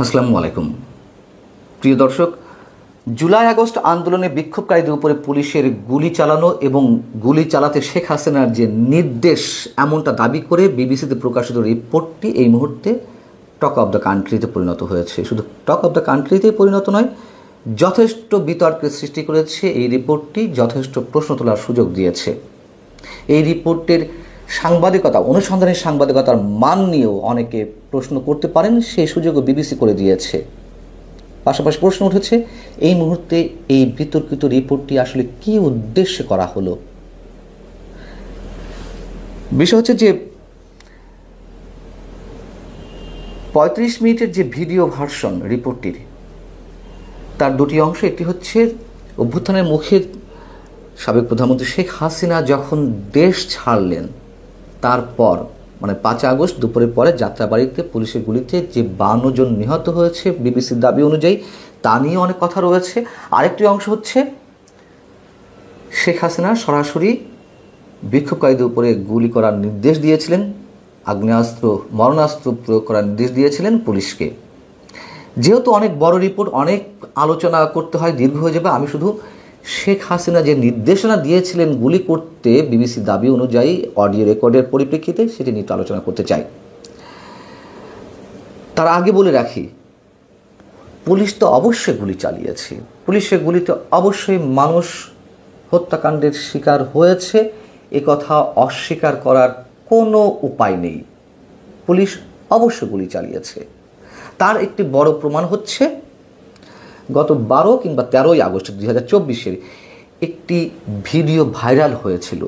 আসসালামু আলাইকুম প্রিয় দর্শক, জুলাই আগস্ট আন্দোলনে বিক্ষোভকারীদের উপরে পুলিশের গুলি চালানো এবং গুলি চালাতে শেখ হাসিনার যে নির্দেশ এমনটা দাবি করে বিবিসিতে প্রকাশিত রিপোর্টটি এই মুহূর্তে টক অব দ্য কান্ট্রিতে পরিণত হয়েছে। শুধু টক অব দ্য কান্ট্রিতেই পরিণত নয়, যথেষ্ট বিতর্কের সৃষ্টি করেছে। এই রিপোর্টটি যথেষ্ট প্রশ্ন তোলার সুযোগ দিয়েছে। এই রিপোর্টের সাংবাদিকতা, অনুসন্ধানী সাংবাদিকতার মান নিয়েও অনেকে প্রশ্ন করতে পারেন, সেই সুযোগও বিবিসি করে দিয়েছে। পাশাপাশি প্রশ্ন উঠেছে এই মুহূর্তে এই বিতর্কিত রিপোর্টটি আসলে কী উদ্দেশ্যে করা হলো। বিষয় হচ্ছে যে ৩৫ মিনিটের যে ভিডিও ভার্সন রিপোর্টটির, তার দুটি অংশ। একটি হচ্ছে অভ্যুত্থানের মুখে সাবেক প্রধানমন্ত্রী শেখ হাসিনা যখন দেশ ছাড়লেন, তারপর ৫ আগস্ট দুপুরের পরে যাত্রাবাড়িতে পুলিশের গুলিতে যে 52 জন নিহত হয়েছে বিবিসির দাবি অনুযায়ী, তা নিয়ে অনেক কথা রয়েছে। আরেকটি অংশ হচ্ছে শেখ হাসিনা সরাসরি বিক্ষোভকারীদের উপরে গুলি করার নির্দেশ দিয়েছিলেন, আগ্নেয়াস্ত্র, মরণাস্ত্র প্রয়োগ করার নির্দেশ দিয়েছিলেন পুলিশকে। যেহেতু অনেক বড় রিপোর্ট, অনেক আলোচনা করতে হয়, দীর্ঘ হয়ে যাবে। আমি শুধু শেখ হাসিনা যে নির্দেশনা দিয়েছিলেন গুলি করতে বিবিসির দাবি অনুযায়ী অডিও রেকর্ডের পরিপ্রেক্ষিতে, সেটি নিয়ে আলোচনা করতে চাই। তার আগে বলে রাখি, পুলিশ তো অবশ্যই গুলি চালিয়েছে, পুলিশের গুলিতে অবশ্যই মানুষ হত্যাকাণ্ডের শিকার হয়েছে, একথা অস্বীকার করার কোনো উপায় নেই। পুলিশ অবশ্যই গুলি চালিয়েছে। তার একটি বড় প্রমাণ হচ্ছে গত 12 কিংবা 13ই আগস্ট 2024 একটি ভিডিও ভাইরাল হয়েছিল।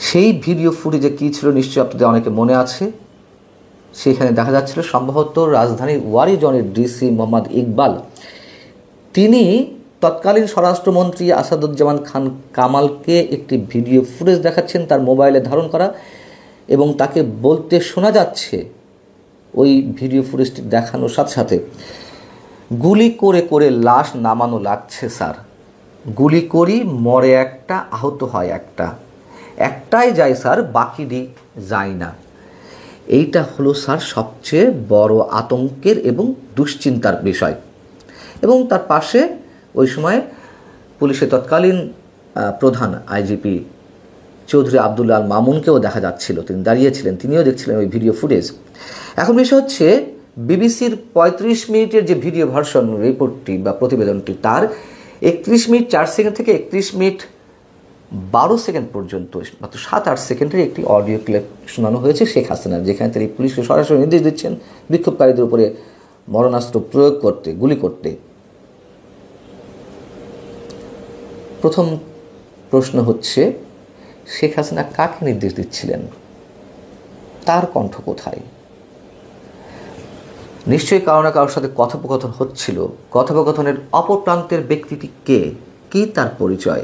সেই ভিডিও ফুটেজে কী ছিল নিশ্চয়ই আপনাদের অনেকে মনে আছে। সেখানে দেখা যাচ্ছিল সম্ভবত রাজধানীর ওয়ারিজনের ডিসি মোহাম্মদ ইকবাল, তিনি তৎকালীন স্বরাষ্ট্রমন্ত্রী আসাদুজ্জামান খান কামালকে একটি ভিডিও ফুটেজ দেখাচ্ছেন তার মোবাইলে ধারণ করা, এবং তাকে বলতে শোনা যাচ্ছে ওই ভিডিও ফুটেজটি দেখানোর সাথে সাথে, গুলি করে করে লাশ নামানো লাগছে স্যার, গুলি করি, মরে একটা, আহত হয় একটা, একটাই যায় স্যার, বাকিটি যায় না। এইটা হলো স্যার সবচেয়ে বড় আতঙ্কের এবং দুশ্চিন্তার বিষয়। এবং তার পাশে ওই সময় পুলিশের তৎকালীন প্রধান আইজিপি চৌধুরী আবদুল্লাহ আল মামুনকেও দেখা যাচ্ছিল, তিনি দাঁড়িয়েছিলেন, তিনিও দেখছিলেন ওই ভিডিও ফুটেজ। এখন বিষয় হচ্ছে বিবিসির 35 মিনিটের যে ভিডিও ভার্সন রিপোর্টটি বা প্রতিবেদনটি, তার 31 মিনিট 4 সেকেন্ড থেকে 31 মিনিট 12 সেকেন্ড পর্যন্ত মাত্র 7-8 সেকেন্ডের একটি অডিও ক্লিপ শোনানো হয়েছে শেখ হাসিনার, যেখানে তিনি পুলিশকে সরাসরি নির্দেশ দিচ্ছেন বিক্ষোভকারীদের উপরে মরণাস্ত্র প্রয়োগ করতে, গুলি করতে। প্রথম প্রশ্ন হচ্ছে, শেখ হাসিনা কাকে নির্দেশ দিচ্ছিলেন? তার কণ্ঠ কোথায়? নিশ্চয়ই কারো না কারোর সাথে কথোপকথন হচ্ছিল। কথোপকথনের অপর প্রান্তের ব্যক্তিটি কে, কি তার পরিচয়?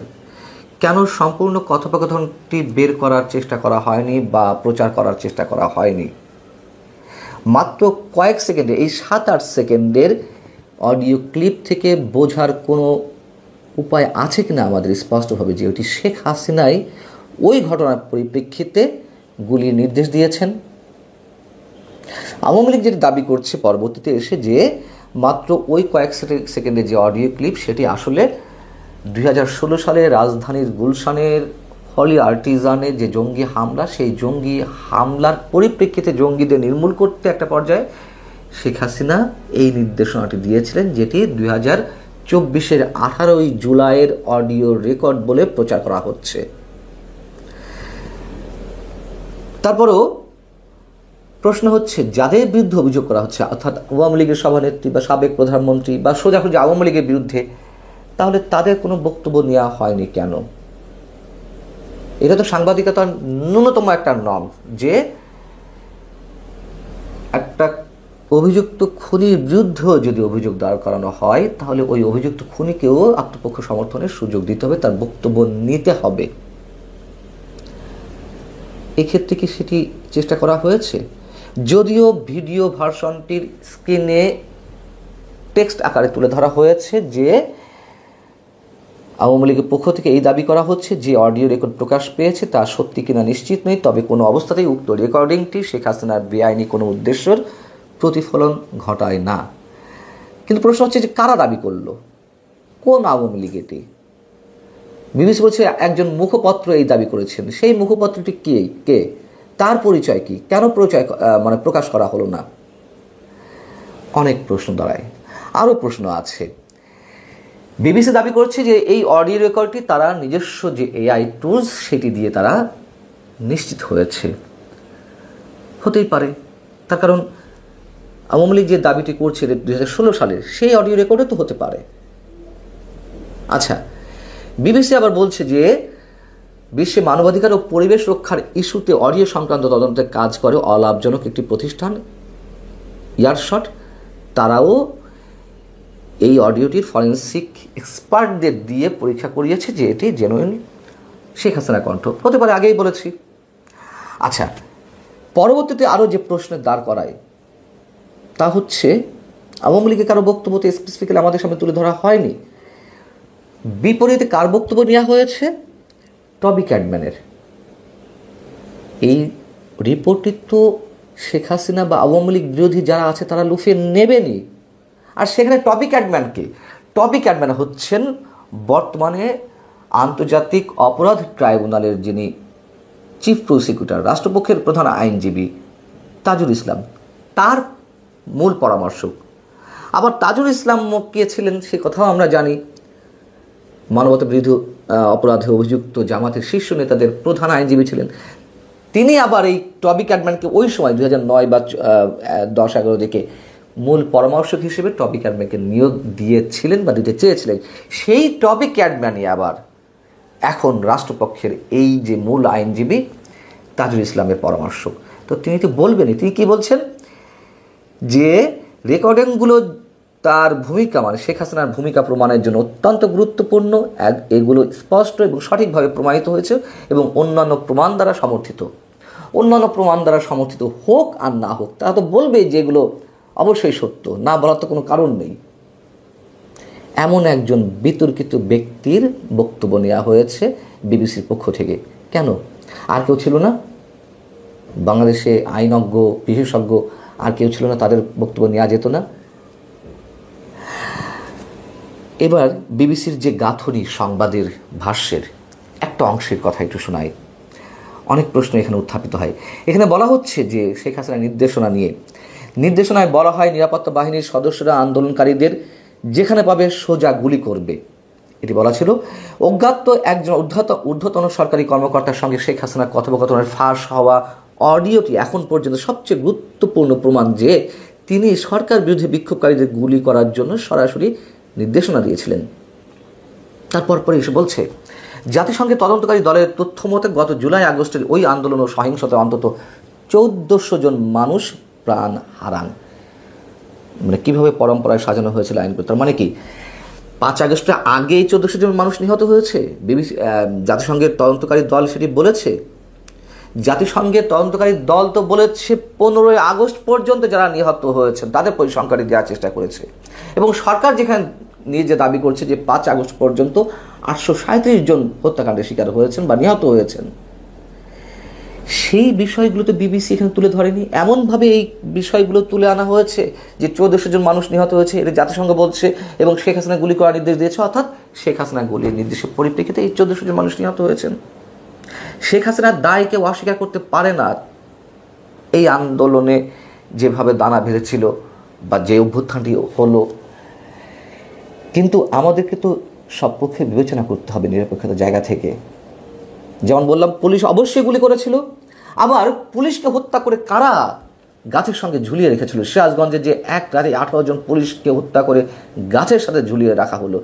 কেন সম্পূর্ণ কথোপকথনটি বের করার চেষ্টা করা হয়নি বা প্রচার করার চেষ্টা করা হয়নি? মাত্র কয়েক সেকেন্ডে, এই 7-8 সেকেন্ডের অডিও ক্লিপ থেকে বোঝার কোনো উপায় আছে কিনা আমাদের স্পষ্টভাবে যে ওটি শেখ হাসিনাই ওই ঘটনার পরিপ্রেক্ষিতে গুলির নির্দেশ দিয়েছেন? আওয়ামী লীগ যেটি দাবি করছে পরবর্তীতে এসে, যে মাত্র ওই কয়েক সেকেন্ডের যে অডিও ক্লিপ, সেটি আসলে 2016 সালে রাজধানীর গুলশানের হলি আর্টিজানে যে জঙ্গি হামলা, সেই জঙ্গি হামলার পরিপ্রেক্ষিতে জঙ্গিদের নির্মূল করতে একটা পর্যায়ে শেখ হাসিনা এই নির্দেশনাটি দিয়েছিলেন, যেটি 2024 18ই জুলাইয়ের অডিও রেকর্ড বলে প্রচার করা হচ্ছে। তারপরেও প্রশ্ন হচ্ছে, যাদের বিরুদ্ধে অভিযোগ করা হচ্ছে, অর্থাৎ আওয়ামী লীগের সভানেত্রী বা সাবেক প্রধানমন্ত্রী বা সোজাসুজি আওয়ামী লীগের বিরুদ্ধে, তাহলে তাদের কোনো বক্তব্য নেওয়া হয়নি কেন? এটা তো সাংবাদিকতার ন্যূনতম একটা নর্ম, যে একটা অভিযুক্ত খুনির বিরুদ্ধেও যদি অভিযোগ দাঁড় করানো হয়, তাহলে ওই অভিযুক্ত খুনিকেও আত্মপক্ষ সমর্থনের সুযোগ দিতে হবে, তার বক্তব্য নিতে হবে। এক্ষেত্রে কি সেটি চেষ্টা করা হয়েছে? যদিও ভিডিও ভার্সনটির স্ক্রিনে টেক্সট আকারে তুলে ধরা হয়েছে যে আওয়ামী লীগের পক্ষ থেকে এই দাবি করা হচ্ছে যে অডিও রেকর্ড প্রকাশ পেয়েছে তা সত্যি কিনা নিশ্চিত নই, তবে কোনো অবস্থাতেই উক্ত রেকর্ডিংটি শেখ হাসিনার বেআইনি কোনো উদ্দেশ্যের প্রতিফলন ঘটায় না। কিন্তু প্রশ্ন হচ্ছে যে কারা দাবি করলো, কোন আওয়ামী লীগ এটি? বিবিসি বলছে একজন মুখপত্র এই দাবি করেছেন। সেই মুখপত্রটি কে, তার পরিচয় কি, কেন প্রকাশ করা হলো না? অনেক প্রশ্ন দাঁড়ায়। আরও প্রশ্ন আছে। বিবিসি দাবি করছে যে এই অডিও রেকর্ডটি তারা নিজস্ব যে এআই টুলস সেটি দিয়ে তারা নিশ্চিত হয়েছে। হতেই পারে, তার কারণ আওয়ামী লীগ যে দাবিটি করছে 2016 সালের, সেই অডিও রেকর্ডও তো হতে পারে। আচ্ছা, বিবিসি আবার বলছে যে বিশ্বে মানবাধিকার ও পরিবেশ রক্ষার ইস্যুতে অডিও সংক্রান্ত তদন্তে কাজ করে অলাভজনক একটি প্রতিষ্ঠান ইয়ারশট, তারাও এই অডিওটির ফরেন্সিক এক্সপার্টদের দিয়ে পরীক্ষা করিয়েছে যে এটি জেনুইন শেখ হাসিনা কণ্ঠ। হতে পারে, আগেই বলেছি। আচ্ছা, পরবর্তীতে আরও যে প্রশ্নের দাঁড় করায় তা হচ্ছে আওয়ামী লীগের কারো বক্তব্য তো স্পেসিফিক্যালি আমাদের সামনে তুলে ধরা হয়নি। বিপরীতে কার বক্তব্য নেওয়া হয়েছে? টবি ক্যাডম্যানের। এই রিপোর্টটি তো শেখ হাসিনা বা আওয়ামী লীগ বিরোধী যারা আছে তারা লুফে নেবেনি। আর সেখানে টবি ক্যাডম্যান হচ্ছেন বর্তমানে আন্তর্জাতিক অপরাধ ট্রাইব্যুনালের যিনি চিফ প্রসিকিউটর, রাষ্ট্রপক্ষের প্রধান আইনজীবী তাজুল ইসলাম, তার মূল পরামর্শক। আবার তাজুল ইসলাম কে ছিলেন সে কথাও আমরা জানি। মানবতা বিরোধী অপরাধে অভিযুক্ত জামাতের শীর্ষ নেতাদের প্রধান আইনজীবী ছিলেন। তিনি আবার এই টবি ক্যাডম্যানকে ওই সময় 2009 বা 10-11 দিকে মূল পরামর্শক হিসেবে টবি ক্যাডম্যানকে নিয়োগ দিয়েছিলেন বা দিতে চেয়েছিলেন। সেই টবি ক্যাডম্যানই আবার এখন রাষ্ট্রপক্ষের এই যে মূল আইনজীবী তাজুল ইসলামের পরামর্শক। তো তিনি তো বলবেনই। তিনি কি বলছেন যে রেকর্ডিংগুলো তার ভূমিকা শেখ হাসিনার ভূমিকা প্রমাণের জন্য অত্যন্ত গুরুত্বপূর্ণ, এগুলো স্পষ্ট এবং সঠিকভাবে প্রমাণিত হয়েছে এবং অন্যান্য প্রমাণ দ্বারা সমর্থিত হোক আর না হোক, তারা তো বলবে যে এগুলো অবশ্যই সত্য, না বলার তো কোনো কারণ নেই। এমন একজন বিতর্কিত ব্যক্তির বক্তব্য নেওয়া হয়েছে বিবিসির পক্ষ থেকে। কেন? আর কেউ ছিল না? বাংলাদেশে আইনজ্ঞ, বিশেষজ্ঞ আর কেউ ছিল না? তাদের বক্তব্য নেওয়া যেত না? এবার বিবিসির যে গাঁথনি সংবাদের ভাষ্যের একটা অংশের কথা একটু শোনাই। অনেক প্রশ্ন এখানে উত্থাপিত হয়। এখানে বলা হচ্ছে যে শেখ হাসিনার নির্দেশনায় বলা হয় নিরাপত্তা বাহিনীর সদস্যরা আন্দোলনকারীদের যেখানে পাবে সোজা গুলি করবে। এটি বলা ছিল। অজ্ঞাত একজন ঊর্ধ্বতন সরকারি কর্মকর্তার সঙ্গে শেখ হাসিনার কথোপকথনের ফাঁস হওয়া অডিওটি এখন পর্যন্ত সবচেয়ে গুরুত্বপূর্ণ প্রমাণ যে তিনি সরকার বিরোধী বিক্ষোভকারীদের গুলি করার জন্য সরাসরি নির্দেশনা দিয়েছিলেন। তারপর এসে বলছে জাতিসংঘের তদন্তকারী দলের তথ্য মতে গত জুলাই-আগস্টের ওই আন্দোলন ও সহিংসতায় অন্তত 1400 জন মানুষ প্রাণ হারান। কিভাবে পরম্পরায় সাজানো হয়েছিল আইনগুলো? তার মানে কি 5 আগস্টের আগেই 1400 জন মানুষ নিহত হয়েছে? জাতিসংঘের তদন্তকারী দল সেটি বলেছে। জাতিসংঘের তদন্তকারী দল তো বলেছে 15 আগস্ট পর্যন্ত যারা নিহত হয়েছেন তাদের পরিসংখ্যানটি দেওয়ার চেষ্টা করেছে। এবং সরকার যেখানে নিজে দাবি করছে যে 5 আগস্ট পর্যন্ত 837 জন হত্যাকাণ্ডের শিকার হয়েছেন বা নিহত হয়েছেন, সেই বিষয়গুলো তো বিবিসি এখানে তুলে ধরেনি। এমনভাবে এই বিষয়গুলো তুলে আনা হয়েছে যে 1400 জন মানুষ নিহত হয়েছে, এটা জাতিসংঘ বলছে, এবং শেখ হাসিনা গুলি করার নির্দেশ দিয়েছে, অর্থাৎ শেখ হাসিনা গুলির নির্দেশের পরিপ্রেক্ষিতে এই 1400 জন মানুষ নিহত হয়েছেন। শেখ হাসিনার দায় কেউ অস্বীকার করতে পারে না। এই আন্দোলনে যেভাবে দানা বেঁধেছিল বা যে অভ্যুত্থানটি হলো, কিন্তু আমাদেরকে তো সব পক্ষে বিবেচনা করতে হবে নিরপেক্ষতার জায়গা থেকে। যেমন বললাম, পুলিশ অবশ্যই গুলি করেছিল। আবার পুলিশকে হত্যা করে কারা গাছের সঙ্গে ঝুলিয়ে রেখেছিল? সিরাজগঞ্জে যে এক রাতে 18 জন পুলিশকে হত্যা করে গাছের সাথে ঝুলিয়ে রাখা হলো,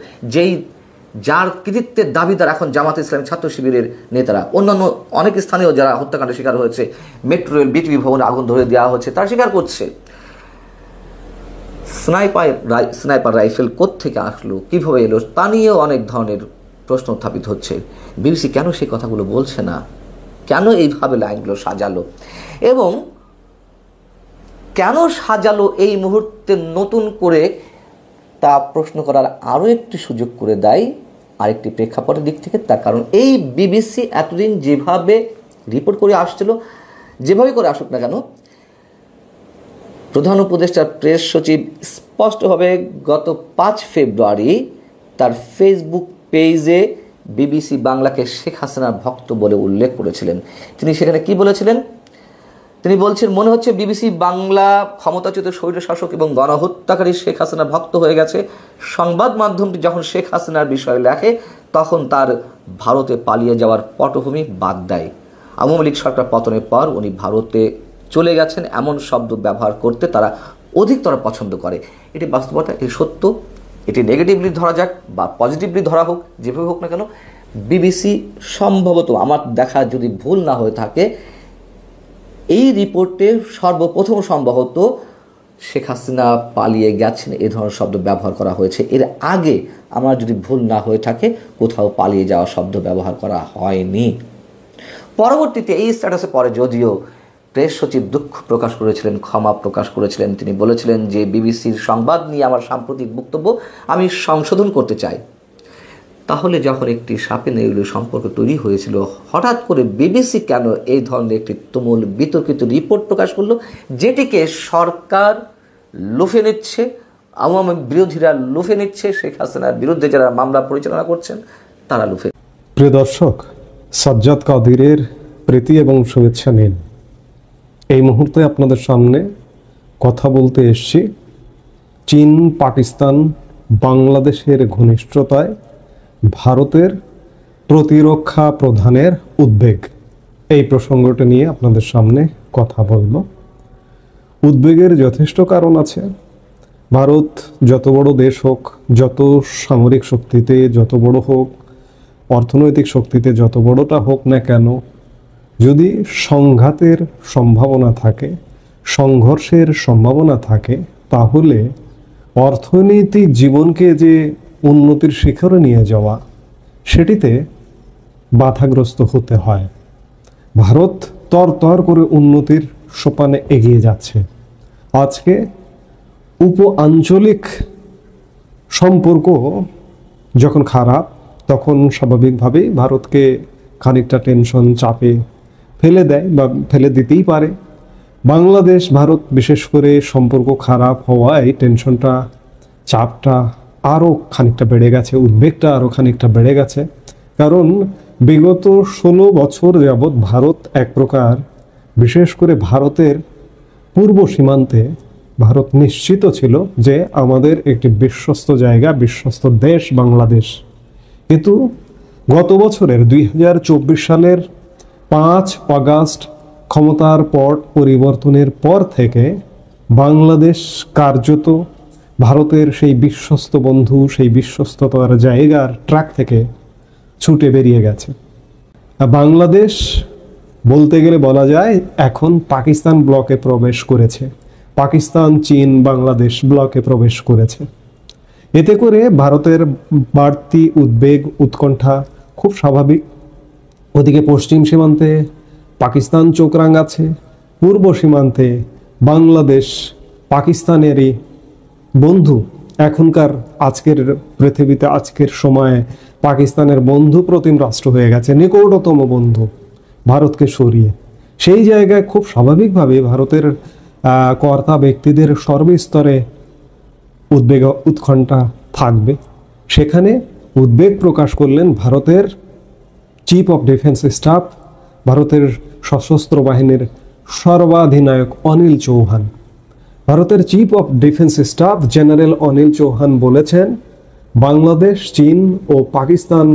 যার কৃতিত্বের দাবিদার এখন জামাত ইসলামী ছাত্র শিবিরের নেতারা, অন্যান্য অনেক স্থানীয় যারা হত্যাকাণ্ডের শিকার হয়েছে, মেট্রো রেল, বিটিভি ভবনে আগুন ধরে দেওয়া হচ্ছে, তারা স্বীকার করছে। স্নাইপার রাইফেল কোত্থেকে আসলো, কীভাবে এলো, তা নিয়েও অনেক ধরনের প্রশ্ন উত্থাপিত হচ্ছে। বিবিসি কেন সেই কথাগুলো বলছে না? কেন এইভাবে লাইনগুলো সাজালো? এবং কেন সাজালো এই মুহূর্তে নতুন করে তা প্রশ্ন করার আরও একটি সুযোগ করে দেয় আরেকটি প্রেক্ষাপটের দিক থেকে। তার কারণ এই বিবিসি এতদিন যেভাবে রিপোর্ট করে আসছিল, যেভাবে করে আসুক না কেন, প্রধান উপদেষ্টার প্রেস সচিব স্পষ্টভাবে গত 5 ফেব্রুয়ারি তার ফেসবুক পেজে বিবিসি বাংলাকে শেখ হাসিনার ভক্ত বলে উল্লেখ করেছিলেন। তিনি সেখানে কি বলেছিলেন? তিনি বলছেন, মনে হচ্ছে বিবিসি বাংলা ক্ষমতাচ্যুত স্বৈরশাসক এবং গণহত্যাকারী শেখ হাসিনার ভক্ত হয়ে গেছে। সংবাদ মাধ্যমটি যখন শেখ হাসিনার বিষয়ে লেখে তখন তার ভারতে পালিয়ে যাওয়ার পটভূমি বাদ দেয়। আওয়ামী লীগ সরকার পতনের পর উনি ভারতে চলে গেছেন এমন শব্দ ব্যবহার করতে তারা অধিকতর পছন্দ করে। এটি বাস্তবতা, এটি সত্য। এটি নেগেটিভলি ধরা যাক বা পজিটিভলি ধরা হোক, যেভাবে হোক না কেন, বিবিসি সম্ভবত, আমার দেখা যদি ভুল না হয়ে থাকে, এই রিপোর্টে সর্বপ্রথম সম্ভবত শেখ হাসিনা পালিয়ে গেছেন এই ধরনের শব্দ ব্যবহার করা হয়েছে। এর আগে আমার যদি ভুল না হয়ে থাকে কোথাও পালিয়ে যাওয়া শব্দ ব্যবহার করা হয়নি। পরবর্তীতে এই স্ট্যাটাসে পরে যদিও প্রেস সচিব দুঃখ প্রকাশ করেছিলেন, ক্ষমা প্রকাশ করেছিলেন। তিনি বলেছিলেন যে বিবিসির সংবাদ নিয়ে আমার সাম্প্রতিক বক্তব্য আমি সংশোধন করতে চাই। তাহলে যখন একটি সাপে নেউলে সম্পর্ক তৈরি হয়েছিল, হঠাৎ করে বিবিসি কেন এই ধরনের একটি তুমুল বিতর্কিত রিপোর্ট প্রকাশ করলো, যেটিকে সরকার লুফে নিচ্ছে, আওয়ামী বিরোধীরা লুফে নিচ্ছে, শেখ হাসিনার বিরুদ্ধে যারা মামলা পরিচালনা করছেন তারা লুফে। প্রিয় দর্শক, সাজ্জাদ কাদিরের প্রীতি এবং শুভেচ্ছা নিন। এই মুহূর্তে আপনাদের সামনে কথা বলতে এসেছি চীন, পাকিস্তান, বাংলাদেশের ঘনিষ্ঠতায় ভারতের প্রতিরক্ষা প্রধানের উদ্বেগ, এই প্রসঙ্গটা নিয়ে আপনাদের সামনে কথা বলবো। উদ্বেগের যথেষ্ট কারণ আছে। ভারত যত বড় দেশ হোক, যত সামরিক শক্তিতে যত বড় হোক, অর্থনৈতিক শক্তিতে যত বড়টা হোক না কেন, যদি সংঘাতের সম্ভাবনা থাকে, সংঘর্ষের সম্ভাবনা থাকে, তাহলে অর্থনৈতিক জীবনকে যে উন্নতির শিখরে নিয়ে যাওয়া, সেটিতে বাধাগ্রস্ত হতে হয়। ভারত তর করে উন্নতির সোপানে এগিয়ে যাচ্ছে। আজকে আঞ্চলিক সম্পর্ক যখন খারাপ, তখন স্বাভাবিকভাবেই ভারতকে খানিকটা টেনশন, চাপে ফেলে দেয় বা ফেলে দিতেই পারে। বাংলাদেশ ভারত বিশেষ করে সম্পর্ক খারাপ হওয়ায় টেনশনটা, চাপটা আরও খানিকটা বেড়ে গেছে, উদ্বেগটা আরও খানিকটা বেড়ে গেছে। কারণ বিগত 16 বছর যাবৎ ভারত এক প্রকার, বিশেষ করে ভারতের পূর্ব সীমান্তে ভারত নিশ্চিত ছিল যে আমাদের একটি বিশ্বস্ত জায়গা, বিশ্বস্ত দেশ বাংলাদেশ। কিন্তু গত বছরের 2024 সালের 5 আগস্ট ক্ষমতার পট পরিবর্তনের পর থেকে বাংলাদেশ কার্যত ভারতের সেই বিশ্বস্ত বন্ধু, সেই বিশ্বস্ততার জায়গার ট্র্যাক থেকে ছুটে বেরিয়ে গেছে। বাংলাদেশ বলতে গেলে বলা যায় এখন পাকিস্তান ব্লকে প্রবেশ করেছে। পাকিস্তান, চীন, বাংলাদেশ ব্লকে প্রবেশ করেছে। এতে করে ভারতের বাড়তি উদ্বেগ, উৎকণ্ঠা খুব স্বাভাবিক। ওদিকে পশ্চিম সীমান্তে পাকিস্তান চোখ রাঙাচ্ছে, পূর্ব সীমান্তে বাংলাদেশ পাকিস্তানেরই বন্ধু। এখনকার আজকের পৃথিবীতে, আজকের সময়ে পাকিস্তানের বন্ধু প্রতিম রাষ্ট্র হয়ে গেছে, নিকটতম বন্ধু ভারতকে সরিয়ে। সেই জায়গায় খুব স্বাভাবিকভাবে ভারতের কর্তা ব্যক্তিদের সর্বস্তরে উদ্বেগ, উৎকণ্ঠা থাকবে। সেখানে উদ্বেগ প্রকাশ করলেন ভারতের চিফ অফ ডিফেন্স স্টাফ, ভারতের সশস্ত্র বাহিনীর সর্বাধিনায়ক অনিল চৌহান। ভারতের chief of defence staff general Anil Chauhan বলেছেন, বাংলাদেশ, চীন ও পাকিস্তান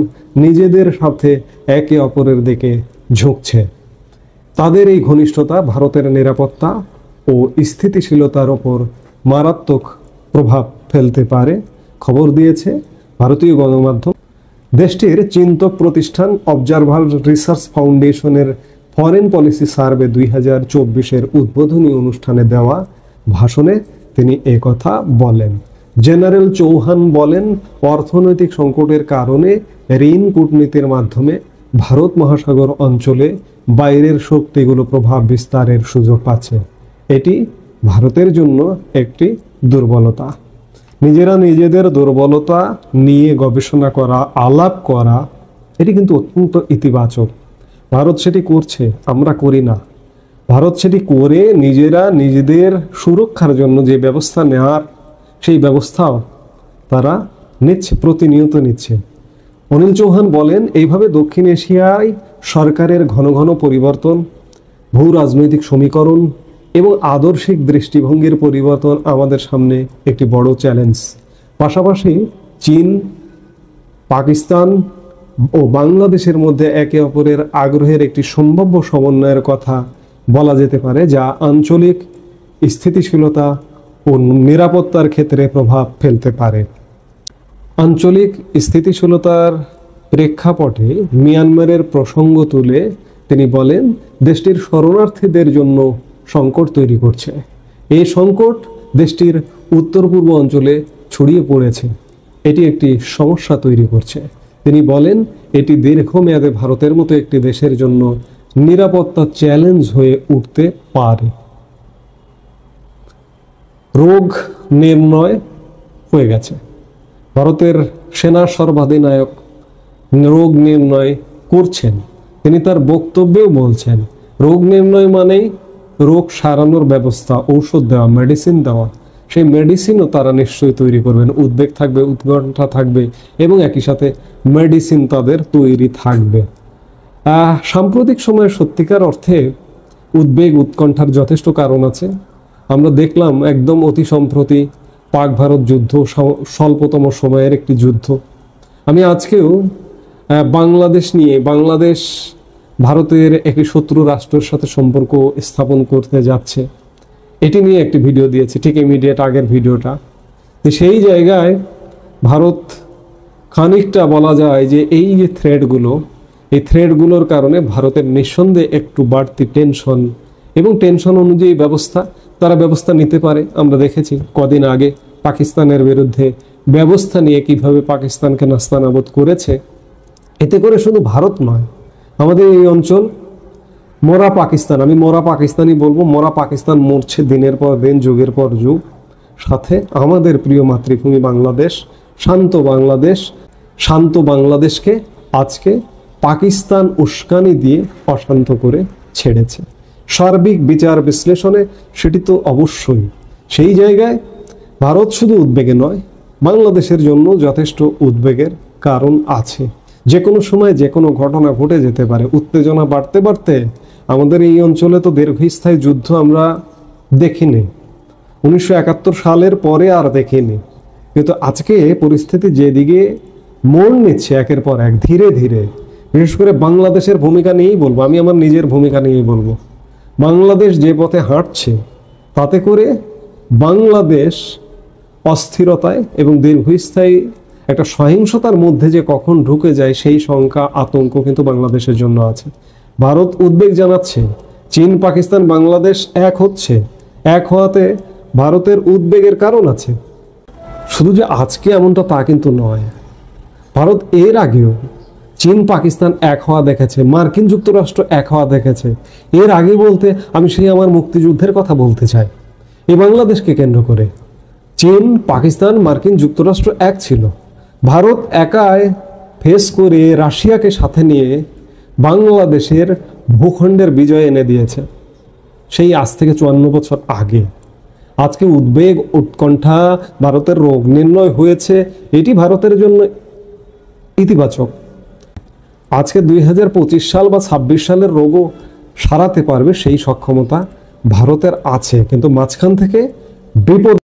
নিজেদের সাথে একে অপরের দিকে ঝুঁকছে। তাদের এই ঘনিষ্ঠতা ভারতের নিরাপত্তা ও স্থিতিশীলতার ওপর মারাত্মক প্রভাব ফেলতে পারে, খবর দিয়েছে ভারতীয় গণমাধ্যম। দেশটির চিন্তক প্রতিষ্ঠান অবজারভার রিসার্চ ফাউন্ডেশনের ফরেন পলিসি সার্ভে 2024-এর উদ্বোধনী অনুষ্ঠানে দেওয়া ভাষণে তিনি একথা বলেন। জেনারেল চৌহান বলেন, অর্থনৈতিক সংকটের কারণে ঋণ কূটনীতির মাধ্যমে ভারত মহাসাগর অঞ্চলে বাইরের শক্তিগুলো প্রভাব বিস্তারের সুযোগ পাচ্ছে। এটি ভারতের জন্য একটি দুর্বলতা। নিজেরা নিজেদের দুর্বলতা নিয়ে গবেষণা করা, আলাপ করা, এটি কিন্তু অত্যন্ত ইতিবাচক। ভারত সেটি করছে, আমরা করি না। ভারত সেটি করে নিজেরা নিজেদের সুরক্ষার জন্য যে ব্যবস্থা নেওয়ার সেই ব্যবস্থাও তারা নিচ্ছে, প্রতিনিয়ত নিচ্ছে। অনিল চৌহান বলেন, এইভাবে দক্ষিণ এশিয়ায় সরকারের ঘন ঘন পরিবর্তন, ভূ রাজনৈতিক সমীকরণ এবং আদর্শিক দৃষ্টিভঙ্গির পরিবর্তন আমাদের সামনে একটি বড় চ্যালেঞ্জ। পাশাপাশি চীন, পাকিস্তান ও বাংলাদেশের মধ্যে একে অপরের আগ্রহের একটি সম্ভাব্য সমন্বয়ের কথা বলা যেতে পারে, যা আঞ্চলিক স্থিতিশীলতা ও নিরাপত্তার ক্ষেত্রে প্রভাব ফেলতে পারে। আঞ্চলিক স্থিতিশীলতার প্রেক্ষাপটে মিয়ানমারের প্রসঙ্গ তুলে তিনি বলেন, দেশটির শরণার্থীদের জন্য সংকট তৈরি করছে। এই সংকট দেশটির উত্তর পূর্ব অঞ্চলে ছড়িয়ে পড়েছে, এটি একটি সমস্যা তৈরি করছে। তিনি বলেন, এটি দীর্ঘমেয়াদে ভারতের মতো একটি দেশের জন্য নিরাপত্তা চ্যালেঞ্জ হয়ে উঠতে পারে। রোগ নির্ণয় হয়ে গেছে। ভারতের সেনা সর্বাধিনায়ক রোগ নির্ণয় করছেন। তিনি তার বক্তব্যেও বলছেন, রোগ নির্ণয় মানেই রোগ সারানোর ব্যবস্থা, ঔষধ দেওয়া, মেডিসিন দেওয়া। সেই মেডিসিনও তারা নিশ্চয়ই তৈরি করবেন। উদ্বেগ থাকবে, উৎকণ্ঠা থাকবে এবং একই সাথে মেডিসিন তাদের তৈরি থাকবে। সাম্প্রতিক সময়ে সত্যিকার অর্থে উদ্বেগ উৎকণ্ঠার যথেষ্ট কারণ আছে। আমরা দেখলাম একদম অতি সম্প্রতি পাক ভারত যুদ্ধ, স্বল্পতম সময়ের একটি যুদ্ধ। আমি আজকেও বাংলাদেশ নিয়ে, বাংলাদেশ ভারতের একটি শত্রু রাষ্ট্রের সাথে সম্পর্ক স্থাপন করতে যাচ্ছে, এটি নিয়ে একটি ভিডিও দিয়েছি, ঠিক ইমিডিয়েট আগের ভিডিওটা। সেই জায়গায় ভারত খানিকটা বলা যায় যে এই যে থ্রেডগুলো, এই থ্রেডগুলোর কারণে ভারতের নিঃসন্দেহে একটু বাড়তি টেনশন এবং টেনশন অনুযায়ী তারা ব্যবস্থা নিতে পারে। আমরা দেখেছি কদিন আগে পাকিস্তানের বিরুদ্ধে ব্যবস্থা নিয়ে কিভাবে পাকিস্তানকে নাস্তানাবুদ করেছে। এতে করে শুধু ভারত নয়, আমাদের এই অঞ্চল মরা পাকিস্তান, আমি মরা পাকিস্তানি বলবো, মরা পাকিস্তান মরছে দিনের পর দিন, যুগের পর যুগ। সাথে আমাদের প্রিয় মাতৃভূমি বাংলাদেশ, শান্ত বাংলাদেশকে আজকে পাকিস্তান উস্কানি দিয়ে অশান্ত করে ছেড়েছে। সার্বিক বিচার বিশ্লেষণে সেটি তো অবশ্যই। সেই জায়গায় ভারত শুধু উদ্বেগে নয়, বাংলাদেশের জন্য যথেষ্ট উদ্বেগের কারণ আছে। যে কোনো সময় যে কোনো ঘটনা ঘটে যেতে পারে। উত্তেজনা বাড়তে বাড়তে আমাদের এই অঞ্চলে তো দীর্ঘস্থায়ী যুদ্ধ আমরা দেখিনি, 1971 সালের পরে আর দেখিনি। কিন্তু আজকে পরিস্থিতি যেদিকে মোড় নিচ্ছে একের পর এক, ধীরে ধীরে, বিশেষ করে বাংলাদেশের ভূমিকা নিয়েই বলবো, আমি আমার নিজের ভূমিকা নিয়েই বলবো। বাংলাদেশ যে পথে হাঁটছে তাতে করে বাংলাদেশ অস্থিরতায় এবং দীর্ঘস্থায়ী একটা সহিংসতার মধ্যে যে কখন ঢুকে যায় সেই শঙ্কা, আতঙ্ক কিন্তু বাংলাদেশের জন্য আছে। ভারত উদ্বেগ জানাচ্ছে, চীন, পাকিস্তান, বাংলাদেশ এক হচ্ছে, এক হওয়াতে ভারতের উদ্বেগের কারণ আছে। শুধু যে আজকে এমনটা তা কিন্তু নয়। ভারত এর আগেও চীন, পাকিস্তান এক হওয়া দেখেছে, মার্কিন যুক্তরাষ্ট্র এক হওয়া দেখেছে। এর আগে বলতে আমি সেই আমার মুক্তিযুদ্ধের কথা বলতে চাই। এই বাংলাদেশকে কেন্দ্র করে চীন, পাকিস্তান, মার্কিন যুক্তরাষ্ট্র এক ছিল। ভারত একাই ফেস করে রাশিয়াকে সাথে নিয়ে বাংলাদেশের ভূখণ্ডের বিজয় এনে দিয়েছে, সেই আজ থেকে 54 বছর আগে। আজকে উদ্বেগ, উৎকণ্ঠা, ভারতের রোগ নির্ণয় হয়েছে, এটি ভারতের জন্য ইতিবাচক। আজকে 2025 সাল বা 26 সালের রোগও সারাতে পারবে সেই সক্ষমতা ভারতের আছে। কিন্তু মাঝখান থেকে বিপদ